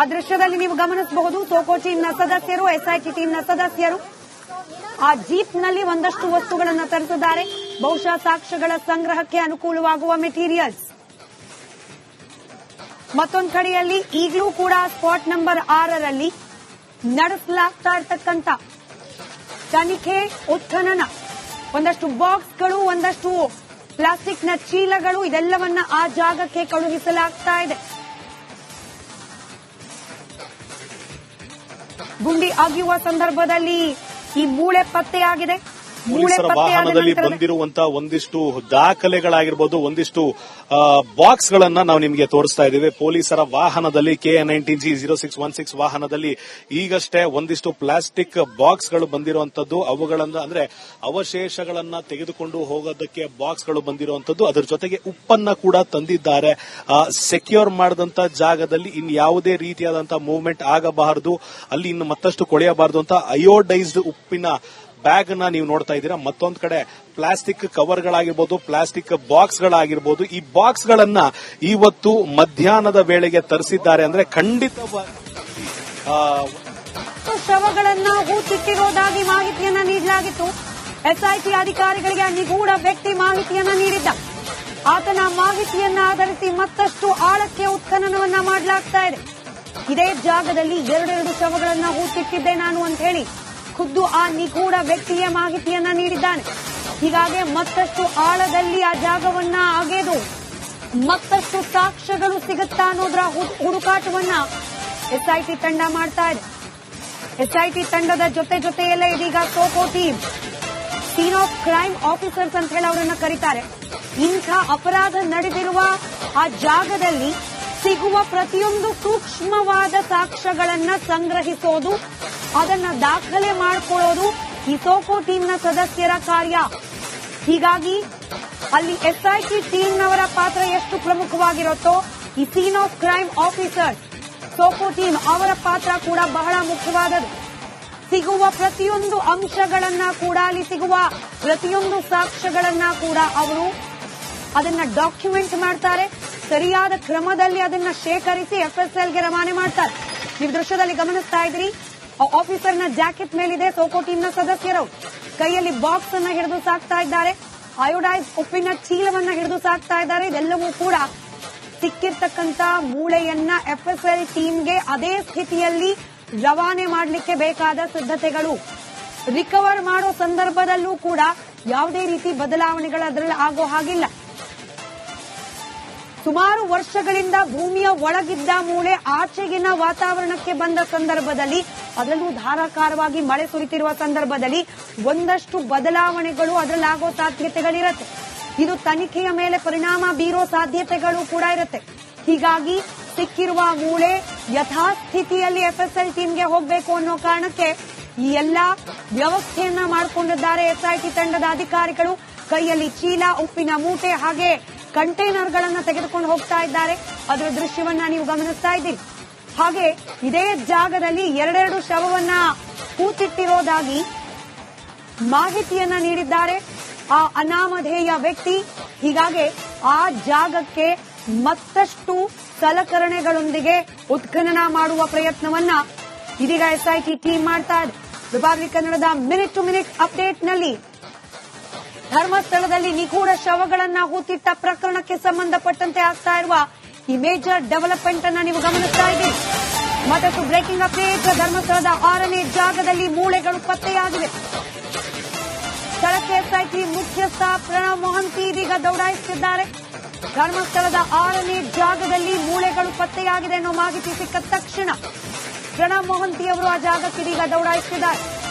ಆ ದೃಶ್ಯದಲ್ಲಿ ನೀವು ಗಮನಿಸಬಹುದು ಸೋಕೋ ಟೀಮ್ನ ಸದಸ್ಯರು, ಎಸ್ಐಟಿ ಟೀಮ್ನ ಸದಸ್ಯರು ಆ ಜೀಪ್ನಲ್ಲಿ ಒಂದಷ್ಟು ವಸ್ತುಗಳನ್ನು ತರಿಸಿದ್ದಾರೆ. ಬಹುಶಃ ಸಾಕ್ಷ್ಯಗಳ ಸಂಗ್ರಹಕ್ಕೆ ಅನುಕೂಲವಾಗುವ ಮೆಟೀರಿಯಲ್ಸ್. ಮತ್ತೊಂದು ಕಡೆಯಲ್ಲಿ ಈಗಲೂ ಕೂಡ ಸ್ಪಾಟ್ ನಂಬರ್ 6ರಲ್ಲಿ ನಡೆಸಲಾಗ್ತಾ ಇರತಕ್ಕಂತ ತನಿಖೆ ಉತ್ಖನನ, ಒಂದಷ್ಟು ಬಾಕ್ಸ್ಗಳು, ಒಂದಷ್ಟು ಪ್ಲಾಸ್ಟಿಕ್ನ ಚೀಲಗಳು, ಇದೆಲ್ಲವನ್ನ ಆ ಜಾಗಕ್ಕೆ ಕಳುಹಿಸಲಾಗ್ತಾ ಇದೆ. ಗುಂಡಿ ಅಗೆಯುವ ಸಂದರ್ಭದಲ್ಲಿ ಈ ಮೂಳೆ ಪತ್ತೆಯಾಗಿದೆ. ಪೊಲೀಸರ ವಾಹನದಲ್ಲಿ ಬಂದಿರುವಂತಹ ಒಂದಿಷ್ಟು ದಾಖಲೆಗಳಾಗಿರ್ಬೋದು, ಒಂದಿಷ್ಟು ಬಾಕ್ಸ್ ಗಳನ್ನ ನಾವು ನಿಮಗೆ ತೋರಿಸ್ತಾ ಇದ್ದೀವಿ. ಪೊಲೀಸರ ವಾಹನದಲ್ಲಿ KN19G0616 ವಾಹನದಲ್ಲಿ ಈಗಷ್ಟೇ ಒಂದಿಷ್ಟು ಪ್ಲಾಸ್ಟಿಕ್ ಬಾಕ್ಸ್ ಗಳು ಬಂದಿರುವಂತದ್ದು, ಅವುಗಳನ್ನ ಅಂದ್ರೆ ಅವಶೇಷಗಳನ್ನ ತೆಗೆದುಕೊಂಡು ಹೋಗೋದಕ್ಕೆ ಬಾಕ್ಸ್ ಗಳು ಬಂದಿರುವಂತದ್ದು. ಅದರ ಜೊತೆಗೆ ಉಪ್ಪನ್ನ ಕೂಡ ತಂದಿದ್ದಾರೆ. ಸೆಕ್ಯೂರ್ ಮಾಡಿದಂತ ಜಾಗದಲ್ಲಿ ಇನ್ಯಾವುದೇ ರೀತಿಯಾದಂತಹ ಮೂವ್ಮೆಂಟ್ ಆಗಬಾರದು, ಅಲ್ಲಿ ಇನ್ನು ಮತ್ತಷ್ಟು ಕೊಳೆಯಬಾರದು ಅಂತ ಅಯೋಡೈಸ್ಡ್ ಉಪ್ಪಿನ ಬ್ಯಾಗ್ ನ ನೀವು ನೋಡ್ತಾ ಇದ್ದೀರಾ. ಮತ್ತೊಂದು ಕಡೆ ಪ್ಲಾಸ್ಟಿಕ್ ಕವರ್ಗಳಾಗಿರ್ಬೋದು, ಪ್ಲಾಸ್ಟಿಕ್ ಬಾಕ್ಸ್ಗಳಾಗಿರ್ಬೋದು, ಈ ಬಾಕ್ಸ್ ಗಳನ್ನ ಇವತ್ತು ಮಧ್ಯಾಹ್ನದ ವೇಳೆಗೆ ತರಿಸಿದ್ದಾರೆ. ಅಂದ್ರೆ ಖಂಡಿತವಾಗಿ ಶವಗಳನ್ನ ಹೂತಿಟ್ಟಿರುವುದಾಗಿ ಮಾಹಿತಿಯನ್ನ ನೀಡಲಾಗಿತ್ತು. ಎಸ್ಐಟಿ ಅಧಿಕಾರಿಗಳಿಗೆ ನಿಗೂಢ ವ್ಯಕ್ತಿ ಮಾಹಿತಿಯನ್ನ ನೀಡಿದ್ದ. ಆತನ ಮಾಹಿತಿಯನ್ನ ಆಧರಿಸಿ ಮತ್ತಷ್ಟು ಆಳಕ್ಕೆ ಉತ್ಖನನವನ್ನ ಮಾಡಲಾಗ್ತಾ ಇದೆ. ಇದೇ ಜಾಗದಲ್ಲಿ 2 ಶವಗಳನ್ನ ಹೂತಿಟ್ಟಿದ್ದೆ ನಾನು ಅಂತ ಹೇಳಿ ಖುದ್ದು ಆ ನಿಗೂಢ ವ್ಯಕ್ತಿಯ ಮಾಹಿತಿಯನ್ನ ನೀಡಿದ್ದಾನೆ. ಹೀಗಾಗಿ ಮತ್ತಷ್ಟು ಆಳದಲ್ಲಿ ಆ ಜಾಗವನ್ನ ಅಗೆದು ಮತ್ತಷ್ಟು ಸಾಕ್ಷ್ಯಗಳು ಸಿಗುತ್ತಾ ಅನ್ನೋದರ ಹುಡುಕಾಟವನ್ನ ಎಸ್ಐಟಿ ತಂಡ ಮಾಡ್ತಾ ಇದೆ. ಎಸ್ಐಟಿ ತಂಡದ ಜೊತೆಯಲ್ಲೇ ಇದೀಗ SOCO team, scene of crime officers ಅಂತ ಹೇಳಿ ಅವರನ್ನ ಕರೀತಾರೆ. ಇಂಥ ಅಪರಾಧ ನಡೆದಿರುವ ಆ ಜಾಗದಲ್ಲಿ ಸಿಗುವ ಪ್ರತಿಯೊಂದು ಸೂಕ್ಷ್ಮವಾದ ಸಾಕ್ಷ್ಯಗಳನ್ನ ಸಂಗ್ರಹಿಸೋದು, ಅದನ್ನ ದಾಖಲೆ ಮಾಡಿಕೊಳ್ಳೋದು ಈ ಸೋಕೋ ಟೀಮ್ನ ಸದಸ್ಯರ ಕಾರ್ಯ. ಹೀಗಾಗಿ ಅಲ್ಲಿ ಎಸ್ಐಟಿ ಟೀಮ್ನವರ ಪಾತ್ರ ಎಷ್ಟು ಪ್ರಮುಖವಾಗಿರುತ್ತೋ, ಈ scene of crime officer SOCO team ಅವರ ಪಾತ್ರ ಕೂಡ ಬಹಳ ಮುಖ್ಯವಾದದ್ದು. ಸಿಗುವ ಪ್ರತಿಯೊಂದು ಅಂಶಗಳನ್ನ ಕೂಡ, ಅಲ್ಲಿ ಸಿಗುವ ಪ್ರತಿಯೊಂದು ಸಾಕ್ಷ್ಯಗಳನ್ನ ಕೂಡ ಅವರು ಅದನ್ನ ಡಾಕ್ಯುಮೆಂಟ್ ಮಾಡ್ತಾರೆ. ಸರಿಯಾದ ಕ್ರಮದಲ್ಲಿ ಅದನ್ನ ಶೇಖರಿಸಿ FSLಗೆ ರವಾನೆ ಮಾಡ್ತಾರೆ. ನೀವು ದೃಶ್ಯದಲ್ಲಿ ಗಮನಿಸ್ತಾ ಇದ್ರಿ, ಆಫೀಸರ್ನ ಜಾಕೆಟ್ ಮೇಲಿದೆ ಸೋಕೋ ಟೀಮ್ನ ಸದಸ್ಯರು. ಕೈಯಲ್ಲಿ ಬಾಕ್ಸ್ ಅನ್ನ ಹಿಡಿದು ಸಾಕ್ತಾ ಇದ್ದಾರೆ. ಅಯೋಡೈಸ್ ಉಪ್ಪಿನ ಚೀಲವನ್ನ ಹಿಡಿದು ಸಾಕ್ತಾ ಇದ್ದಾರೆ. ಇದೆಲ್ಲವೂ ಕೂಡ ಸಿಕ್ಕಿರ್ತಕ್ಕಂತ ಮೂಳೆಯನ್ನ FSL ಟೀಮ್ಗೆ ಅದೇ ಸ್ಥಿತಿಯಲ್ಲಿ ರವಾನೆ ಮಾಡಲಿಕ್ಕೆ ಬೇಕಾದ ಸಿದ್ಧತೆಗಳು. ರಿಕವರ್ ಮಾಡೋ ಸಂದರ್ಭದಲ್ಲೂ ಕೂಡ ಯಾವುದೇ ರೀತಿ ಬದಲಾವಣೆಗಳು ಅದರಲ್ಲಿ ಆಗೋ ಹಾಗಿಲ್ಲ. ಸುಮಾರು ವರ್ಷಗಳಿಂದ ಭೂಮಿಯ ಒಳಗಿದ್ದ ಮೂಳೆ ಆಚೆಗಿನ ವಾತಾವರಣಕ್ಕೆ ಬಂದ ಸಂದರ್ಭದಲ್ಲಿ, ಅದರಲ್ಲೂ ಧಾರಾಕಾರವಾಗಿ ಮಳೆ ಸುರಿತಿರುವ ಸಂದರ್ಭದಲ್ಲಿ ಒಂದಷ್ಟು ಬದಲಾವಣೆಗಳು ಅದರಲ್ಲಾಗೋ ಸಾಧ್ಯತೆಗಳಿರುತ್ತೆ. ಇದು ತನಿಖೆಯ ಮೇಲೆ ಪರಿಣಾಮ ಬೀರೋ ಸಾಧ್ಯತೆಗಳು ಕೂಡ ಇರುತ್ತೆ. ಹೀಗಾಗಿ ಸಿಕ್ಕಿರುವ ಮೂಳೆ ಯಥಾಸ್ಥಿತಿಯಲ್ಲಿ FSL ಟೀಮ್ಗೆ ಹೋಗಬೇಕು ಅನ್ನೋ ಕಾರಣಕ್ಕೆ ಈ ಎಲ್ಲಾ ವ್ಯವಸ್ಥೆಯನ್ನ ಮಾಡಿಕೊಂಡಿದ್ದಾರೆ ಎಸ್ಐಟಿ ತಂಡದ ಅಧಿಕಾರಿಗಳು. ಕೈಯಲ್ಲಿ ಚೀಲ, ಉಪ್ಪಿನ ಮೂಟೆ ಹಾಗೆ ಕಂಟೈನರ್ಗಳನ್ನ ತೆಗೆದುಕೊಂಡು ಹೋಗ್ತಾ ಇದ್ದಾರೆ. ಅದರ ದೃಶ್ಯವನ್ನ ನೀವು ಗಮನಿಸ್ತಾ ಇದ್ದೀರಿ. ಹಾಗೆ ಇದೇ ಜಾಗದಲ್ಲಿ 2 ಶವವನ್ನ ಹೂತಿಟ್ಟಿರೋದಾಗಿ ಮಾಹಿತಿಯನ್ನ ನೀಡಿದ್ದಾರೆ ಆ ಅನಾಮಧೇಯ ವ್ಯಕ್ತಿ. ಹೀಗಾಗಿ ಆ ಜಾಗಕ್ಕೆ ಮತ್ತಷ್ಟು ಸಲಕರಣೆಗಳೊಂದಿಗೆ ಉತ್ಖನನ ಮಾಡುವ ಪ್ರಯತ್ನವನ್ನ ಇದೀಗ ಎಸ್ಐಟಿ ಟೀಮ್ ಮಾಡ್ತಾ ಇದೆ. ರಿಪಬ್ಲಿಕ್ ಕನ್ನಡದ ಮಿನಿಟ್ ಟು ಮಿನಿಟ್ ಅಪ್ಡೇಟ್ನಲ್ಲಿ ಧರ್ಮಸ್ಥಳದಲ್ಲಿ ನಿಗೂಢ ಶವಗಳನ್ನ ಹೂತಿಟ್ಟ ಪ್ರಕರಣಕ್ಕೆ ಸಂಬಂಧಪಟ್ಟಂತೆ ಆಗ್ತಾ ಇರುವ ಈ ಮೇಜರ್ ಡೆವಲಪ್ಮೆಂಟ್ ಅನ್ನ ನೀವು ಗಮನಿಸ್ತಾ ಇದ್ದೀರಿ. ಮತ್ತಷ್ಟು ಬ್ರೇಕಿಂಗ್ ಅಪ್ಡೇಟ್. ಧರ್ಮಸ್ಥಳದ 6ನೇ ಜಾಗದಲ್ಲಿ ಮೂಳೆಗಳು ಪತ್ತೆಯಾಗಿವೆ. ಸ್ಥಳಕ್ಕೆ ಎಸ್ಐಟಿ ಮುಖ್ಯಸ್ಥ ಪ್ರಣವ್ ಮೊಹಂತಿ ಇದೀಗ ದೌಡಾಯಿಸುತ್ತಿದ್ದಾರೆ. ಧರ್ಮಸ್ಥಳದ 6ನೇ ಜಾಗದಲ್ಲಿ ಮೂಳೆಗಳು ಪತ್ತೆಯಾಗಿದೆ ಅನ್ನೋ ಮಾಹಿತಿ ಸಿಕ್ಕ ತಕ್ಷಣ ಪ್ರಣವ್ ಮೊಹಂತಿ ಅವರು ಆ ಜಾಗಕ್ಕೆ ಇದೀಗ ದೌಡಾಯಿಸುತ್ತಿದ್ದಾರೆ.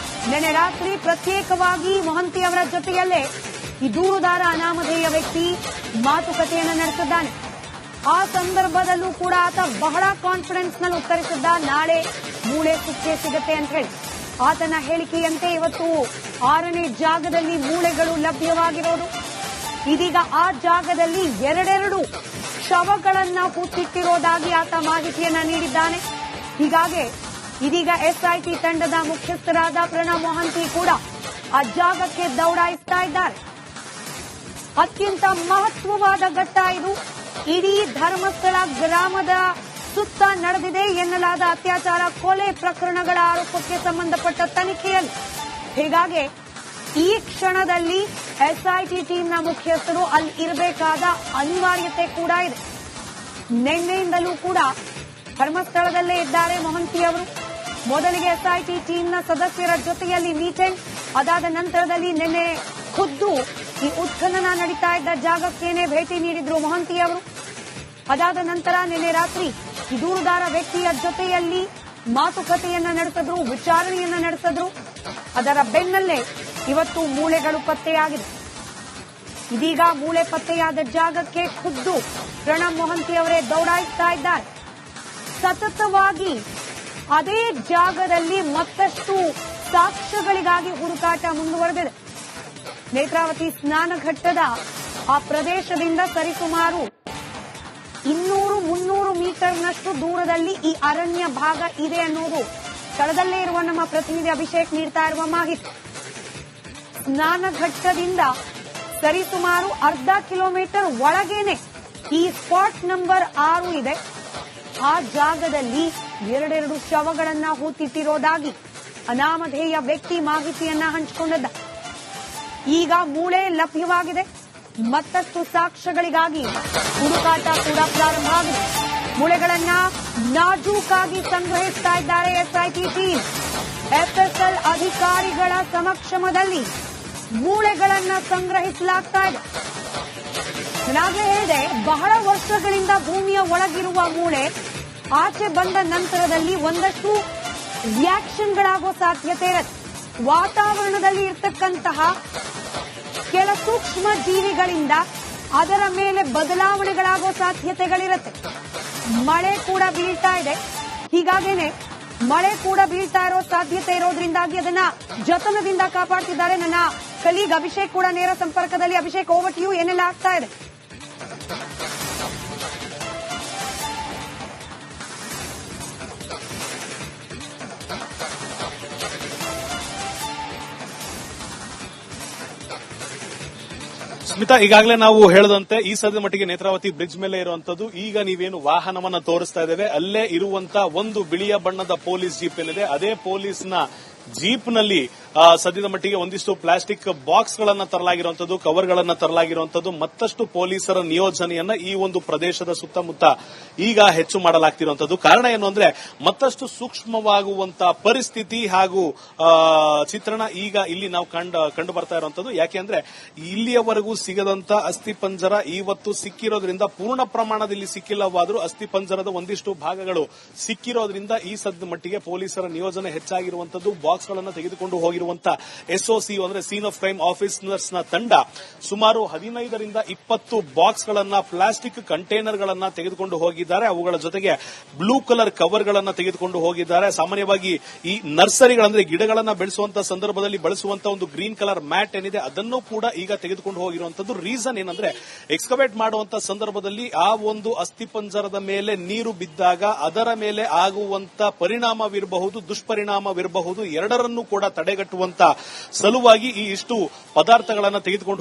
ನಿನ್ನೆ ರಾತ್ರಿ ಪ್ರತ್ಯೇಕವಾಗಿ ಮೊಹಂತಿ ಅವರ ಜೊತೆಯಲ್ಲೇ ಈ ದೂರುದಾರ ಅನಾಮಧೇಯ ವ್ಯಕ್ತಿ ಮಾತುಕತೆಯನ್ನು ನಡೆಸಿದ್ದಾನೆ. ಆ ಸಂದರ್ಭದಲ್ಲೂ ಕೂಡ ಆತ ಬಹಳ ಕಾನ್ಫಿಡೆನ್ಸ್ ನಲ್ಲಿ ಉತ್ತರಿಸಿದ್ದ, ನಾಳೆ ಮೂಳೆ ಸಿಗುತ್ತೆ ಅಂತ ಹೇಳಿ. ಆತನ ಹೇಳಿಕೆಯಂತೆ ಇವತ್ತು 6ನೇ ಜಾಗದಲ್ಲಿ ಮೂಳೆಗಳು ಲಭ್ಯವಾಗಿರೋದು. ಇದೀಗ ಆ ಜಾಗದಲ್ಲಿ 2 ಶವಗಳನ್ನ ಹೂತಿಟ್ಟಿರೋದಾಗಿ ಆತ ಮಾಹಿತಿಯನ್ನ ನೀಡಿದ್ದಾನೆ. ಹೀಗಾಗಿ ಇದೀಗ ಎಸ್ಐಟಿ ತಂಡದ ಮುಖ್ಯಸ್ಥರಾದ ಪ್ರಣವ್ ಮೊಹಂತಿ ಕೂಡ ಆ ಜಾಗಕ್ಕೆ ದೌಡಾಯಿಸ್ತಾ ಇದ್ದಾರೆ. ಅತ್ಯಂತ ಮಹತ್ವವಾದ ಘಟ್ಟ ಇದು. ಇಡೀ ಧರ್ಮಸ್ಥಳ ಗ್ರಾಮದ ಸುತ್ತ ನಡೆದಿದೆ ಎನ್ನಲಾದ ಅತ್ಯಾಚಾರ ಕೊಲೆ ಪ್ರಕರಣಗಳ ಆರೋಪಕ್ಕೆ ಸಂಬಂಧಪಟ್ಟ ತನಿಖೆಯಲ್ಲಿ. ಹೀಗಾಗಿ ಈ ಕ್ಷಣದಲ್ಲಿ ಎಸ್ಐಟಿ ಟೀಮ್ನ ಮುಖ್ಯಸ್ಥರು ಅಲ್ಲಿ ಇರಬೇಕಾದ ಅನಿವಾರ್ಯತೆ ಕೂಡ ಇದೆ. ನಿನ್ನೆಯಿಂದಲೂ ಕೂಡ ಧರ್ಮಸ್ಥಳದಲ್ಲೇ ಇದ್ದಾರೆ ಮೊಹಂತಿ ಅವರು. ಮೊದಲಿಗೆ ಎಸ್ಐಟಿ ಟೀಮ್ನ ಸದಸ್ಯರ ಜೊತೆಯಲ್ಲಿ ಮೀಟಿಂಗ್, ಅದಾದ ನಂತರದಲ್ಲಿ ನಿನ್ನೆ ಖುದ್ದು ಈ ಉತ್ಖನನ ನಡೀತಾ ಇದ್ದ ಜಾಗಕ್ಕೇನೆ ಭೇಟಿ ನೀಡಿದ್ರು ಮೊಹಂತಿ ಅವರು. ಅದಾದ ನಂತರ ನಿನ್ನೆ ರಾತ್ರಿ ಈ ದೂರುದಾರ ವ್ಯಕ್ತಿಯ ಜೊತೆಯಲ್ಲಿ ಮಾತುಕತೆಯನ್ನ ನಡೆಸಿದ್ರು, ವಿಚಾರಣೆಯನ್ನ ನಡೆಸಿದ್ರು. ಅದರ ಬೆನ್ನಲ್ಲೇ ಇವತ್ತು ಮೂಳೆಗಳು ಪತ್ತೆಯಾಗಿದೆ. ಇದೀಗ ಮೂಳೆ ಪತ್ತೆಯಾದ ಜಾಗಕ್ಕೆ ಖುದ್ದು ಪ್ರಣಬ್ ಮೊಹಂತಿ ಅವರೇ ದೌಡಾಯಿಸ್ತಾ ಇದ್ದಾರೆ. ಸತತವಾಗಿ ಅದೇ ಜಾಗದಲ್ಲಿ ಮತ್ತಷ್ಟು ಸಾಕ್ಷ್ಯಗಳಿಗಾಗಿ ಹುಡುಕಾಟ ಮುಂದುವರೆದಿದೆ. ನೇತ್ರಾವತಿ ಸ್ನಾನಘಟ್ಟದ ಆ ಪ್ರದೇಶದಿಂದ ಸರಿಸುಮಾರು 200-300 ಮೀಟರ್ನಷ್ಟು ದೂರದಲ್ಲಿ ಈ ಅರಣ್ಯ ಭಾಗ ಇದೆ ಅನ್ನೋದು ಸ್ಥಳದಲ್ಲೇ ಇರುವ ನಮ್ಮ ಪ್ರತಿನಿಧಿ ಅಭಿಷೇಕ್ ನೀಡ್ತಾ ಇರುವ ಮಾಹಿತಿ. ಸ್ನಾನಘಟ್ಟದಿಂದ ಸರಿಸುಮಾರು ಅರ್ಧ ಕಿಲೋಮೀಟರ್ ಒಳಗೇನೆ ಈ ಸ್ಪಾಟ್ ನಂಬರ್ 6 ಇದೆ. ಆ ಜಾಗದಲ್ಲಿ 2 ಶವಗಳನ್ನ ಹೂತಿಟ್ಟಿರೋದಾಗಿ ಅನಾಮಧೇಯ ವ್ಯಕ್ತಿ ಮಾಹಿತಿಯನ್ನ ಹಂಚಿಕೊಂಡಿದ್ದ. ಈಗ ಮೂಳೆ ಲಭ್ಯವಾಗಿದೆ. ಮತ್ತಷ್ಟು ಸಾಕ್ಷ್ಯಗಳಿಗಾಗಿ ಹುಡುಕಾಟ ಕೂಡ ಪ್ರಾರಂಭ ಆಗಿದೆ. ಮೂಳೆಗಳನ್ನ ನಾಜೂಕಾಗಿ ಸಂಗ್ರಹಿಸ್ತಾ ಇದ್ದಾರೆ ಎಸ್ಐಟಿ ಟೀಮ್. ಎಫ್ಎಸ್ಎಲ್ ಅಧಿಕಾರಿಗಳ ಸಮಕ್ಷಮದಲ್ಲಿ ಮೂಳೆಗಳನ್ನ ಸಂಗ್ರಹಿಸಲಾಗ್ತಾ ಇದೆ. ನಾನಾಗಲೇ ಹೇಳಿದೆ, ಬಹಳ ವರ್ಷಗಳಿಂದ ಭೂಮಿಯ ಒಳಗಿರುವ ಮೂಳೆ ಆಚೆ ಬಂದ ನಂತರದಲ್ಲಿ ಒಂದಷ್ಟು ರಿಯಾಕ್ಷನ್ಗಳಾಗೋ ಸಾಧ್ಯತೆ ಇರುತ್ತೆ. ವಾತಾವರಣದಲ್ಲಿ ಇರ್ತಕ್ಕಂತಹ ಕೆಲ ಸೂಕ್ಷ್ಮ ಜೀವಿಗಳಿಂದ ಅದರ ಮೇಲೆ ಬದಲಾವಣೆಗಳಾಗೋ ಸಾಧ್ಯತೆಗಳಿರುತ್ತೆ. ಮಳೆ ಕೂಡ ಬೀಳ್ತಾ ಇದೆ. ಹೀಗಾಗೇನೆ ಮಳೆ ಕೂಡ ಬೀಳ್ತಾ ಇರೋ ಸಾಧ್ಯತೆ ಇರೋದ್ರಿಂದಾಗಿ ಅದನ್ನ ಜತನದಿಂದ ಕಾಪಾಡ್ತಿದ್ದಾರೆ. ನನ್ನ ಕಲೀಗ್ ಅಭಿಷೇಕ್ ಕೂಡ ನೇರ ಸಂಪರ್ಕದಲ್ಲಿ. Abhishek, over to you. ಏನೆಲ್ಲ ಆಗ್ತಾ ಇದೆ? ಸ್ಮಿತಾ, ಈಗಾಗಲೇ ನಾವು ಹೇಳದಂತೆ ಈ ಸದ್ಯದ ಮಟ್ಟಿಗೆ ನೇತ್ರಾವತಿ ಬ್ರಿಡ್ಜ್ ಮೇಲೆ ಇರುವಂತದ್ದು. ಈಗ ನೀವೇನು ವಾಹನವನ್ನ ತೋರಿಸ್ತಾ ಇದ್ದೇವೆ, ಅಲ್ಲೇ ಇರುವಂತ ಒಂದು ಬಿಳಿಯ ಬಣ್ಣದ ಪೊಲೀಸ್ ಜೀಪ್ ಏನಿದೆ, ಅದೇ ಪೊಲೀಸ್ನ ಜೀಪ್ನಲ್ಲಿ ಸದ್ಯದ ಮಟ್ಟಿಗೆ ಒಂದಿಷ್ಟು ಪ್ಲಾಸ್ಟಿಕ್ ಬಾಕ್ಸ್ ಗಳನ್ನ ತರಲಾಗಿರುವಂತದ್ದು, ಕವರ್ ಗಳನ್ನ ತರಲಾಗಿರುವಂತದ್ದು, ಮತ್ತಷ್ಟು ಪೊಲೀಸರ ನಿಯೋಜನೆಯನ್ನ ಈ ಒಂದು ಪ್ರದೇಶದ ಸುತ್ತಮುತ್ತ ಈಗ ಹೆಚ್ಚು ಮಾಡಲಾಗ್ತಿರುವಂತದ್ದು. ಕಾರಣ ಏನು ಅಂದ್ರೆ ಮತ್ತಷ್ಟು ಸೂಕ್ಷ್ಮವಾಗುವಂತ ಪರಿಸ್ಥಿತಿ ಹಾಗೂ ಚಿತ್ರಣ ಈಗ ಇಲ್ಲಿ ನಾವು ಕಂಡು ಬರ್ತಾ ಇರುವಂತದ್ದು. ಯಾಕೆ ಅಂದ್ರೆ ಇಲ್ಲಿಯವರೆಗೂ ಸಿಗದಂತ ಅಸ್ಥಿಪಂಜರ ಇವತ್ತು ಸಿಕ್ಕಿರೋದ್ರಿಂದ, ಪೂರ್ಣ ಪ್ರಮಾಣದಲ್ಲಿ ಸಿಕ್ಕಿಲ್ಲವಾದರೂ ಅಸ್ಥಿಪಂಜರದ ಒಂದಿಷ್ಟು ಭಾಗಗಳು ಸಿಕ್ಕಿರೋದ್ರಿಂದ ಈ ಸದ್ಯದ ಮಟ್ಟಿಗೆ ಪೊಲೀಸರ ನಿಯೋಜನೆ ಹೆಚ್ಚಾಗಿರುವಂತದ್ದು. ಬಾಕ್ಸ್ ಗಳನ್ನು ತೆಗೆದುಕೊಂಡು ಹೋಗಿರುವಂತ ಎಸ್ಒಸಿ ಅಂದ್ರೆ ಸೀನ್ ಆಫ್ ಕ್ರೈಮ್ ಆಫೀಸರ್ಸ್ ನ ತಂಡ ಸುಮಾರು 15ರಿಂದ 20 ಬಾಕ್ಸ್ ಗಳನ್ನ, ಪ್ಲಾಸ್ಟಿಕ್ ಕಂಟೈನರ್ ಗಳನ್ನ ತೆಗೆದುಕೊಂಡು ಹೋಗಿದ್ದಾರೆ. ಅವುಗಳ ಜೊತೆಗೆ ಬ್ಲೂ ಕಲರ್ ಕವರ್ ಗಳನ್ನ ತೆಗೆದುಕೊಂಡು ಹೋಗಿದ್ದಾರೆ. ಸಾಮಾನ್ಯವಾಗಿ ಈ ನರ್ಸರಿಗಳಂದ್ರೆ ಗಿಡಗಳನ್ನ ಬೆಳೆಸುವಂತ ಸಂದರ್ಭದಲ್ಲಿ ಬಳಸುವಂತ ಒಂದು ಗ್ರೀನ್ ಕಲರ್ ಮ್ಯಾಟ್ ಏನಿದೆ ಅದನ್ನು ಕೂಡ ಈಗ ತೆಗೆದುಕೊಂಡು ಹೋಗಿರುವಂತದ್ದು. ರೀಸನ್ ಏನಂದ್ರೆ ಎಕ್ಸ್ಕವೇಟ್ ಮಾಡುವಂತ ಸಂದರ್ಭದಲ್ಲಿ ಆ ಒಂದು ಅಸ್ಥಿಪಂಜರದ ಮೇಲೆ ನೀರು ಬಿದ್ದಾಗ ಅದರ ಮೇಲೆ ಆಗುವಂತ ಪರಿಣಾಮವಿರಬಹುದು, ದುಷ್ಪರಿಣಾಮವಿರಬಹುದು, ಎರಡರನ್ನೂ ಕೂಡ ತಡೆಗಟ್ಟುವಂತ ಸಲುವಾಗಿ ಈ ಇಷ್ಟು ಪದಾರ್ಥಗಳನ್ನು ತೆಗೆದುಕೊಂಡು